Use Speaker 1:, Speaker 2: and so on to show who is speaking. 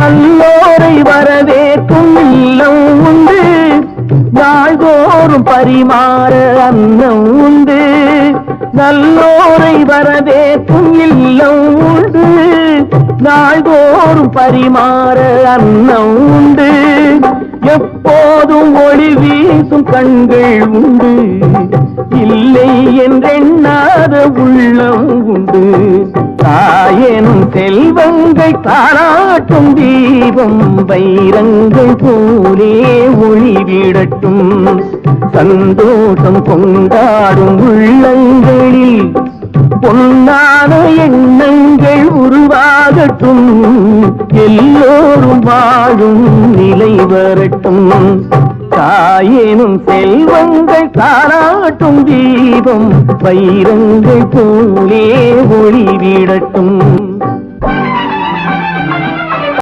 Speaker 1: நல்லோரை வரவேற்கும் இல்லம் உண்டு, நாள்தோறும் பரிமாற அன்னம் உண்டு. நல்லோரை வரவேற்கும் இல்லம் உண்டு, நாள்தோறும் பரிமாற அன்னம் உண்டு. எப்போதும் ஒளி வீசும் கண்கள் உண்டு, இல்லை என்றெண்ணாத உள்ளம் உண்டு. தாயெனும் செல்வங்கள் தாராட்டும் தீபம் வைரங்கள் போலே ஒளிவிடட்டும். சந்தோஷம் கொண்டாடும் உள்ளங்களில் பொன்னான எண்ணங்கள் உருவாகட்டும். எல்லோரும் வாழும் நிலை வரட்டும். தாயேனும் செல்வங்கள் தாராட்டும் தீபம் வைரங்கள் போலே ஒளிவிடட்டும்.